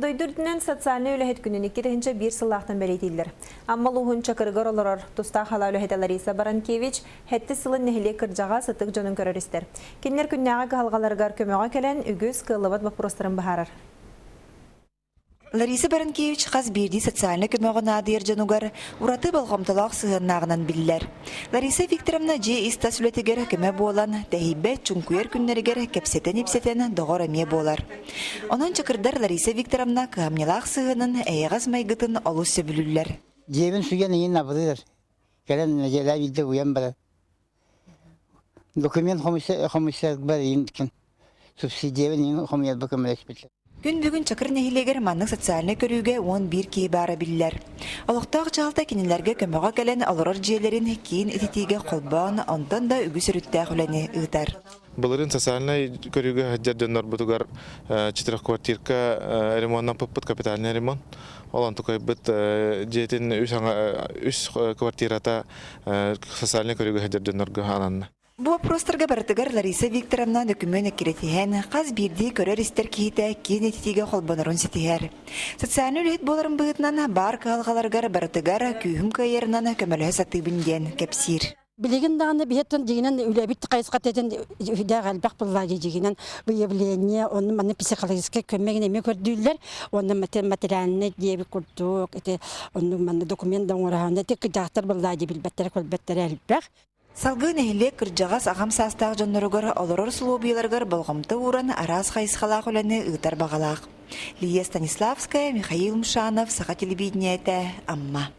Дойдурдунан социальный үлэхет күнін 2-нче bir сыллақтан бәлейтілдер. Аммал уғын чакыргар оларар туста қала үлэхет Лариса Баранкевич хәтті сылын нехиле кыржаға сытық жонын көрөрістер. Кенлер күннәға қалғаларғар көмеға кәлән үгіз кылыбат бапростарын бахарар. Лариса Баранкевич қаз берді социальный көмеғін адыр жанугар ураты балғамталақ сығыннағынан білілер. Лариса Викторовна же иста сүлетігер көме болан, дәйбет чүнкуер күннерігер кәпсетен-епсетен доғыр әме болар. Онан чықырдар Лариса Викторовна көмнелақ сығынын әйғаз майғытын олу сөбілілер. Жебін сүген ең абыдыр. Кәлін желі білді ұян бары. Документ комиссия бар ең тікен. Субсидиявын ең комиссия бөкімелес білді. Күн бүгін чакыр нәхилегер манның социальный көрүүгө 11 кей бара биллер. Олықтақ жалта кенелерге көмөға кәлен алырар жиелерин кейін этитиге қолбан, ондан да үгі сүріттәқ үләне ұйтар. Бұлырын социальный көрүүгө хаджардынар бұтығар 4 квартирка ремонтнан пыппыт капитальный ремонт. Олан тұқай бұт жетін үш квартирата социальный көрүүгө хаджардынарға ананна. Бу вопростарга бартыгар Лариса Викторовна документ керетиһен қаз бирди көрөр истер киите кин этитиге холбонорун ситиһер. Социальный үлет боларын быытнан бар калгаларгар бартыгар күйүм кайернан көмөлө сатыбынден кепсир. Билеген дагында бихеттен дигенен үлебит кайсыга тетен үдә галбак булла дигенен бу явление оны маны психологический көмегин эме көрдүлөр. Оны материальный диеп курдук, эте оны маны документ даңгырагында тек дактар булла дип билбеттер көлбеттер албак. Салгы нәхиле кырджағас ағам састағы жоннорығыр олырыр сұлубияларғыр болғымты уран арас қайсықалақ үләні ұйтар бағалақ. Лия Станиславская, Михаил Мшанов, Саха телевидениеті, Амма.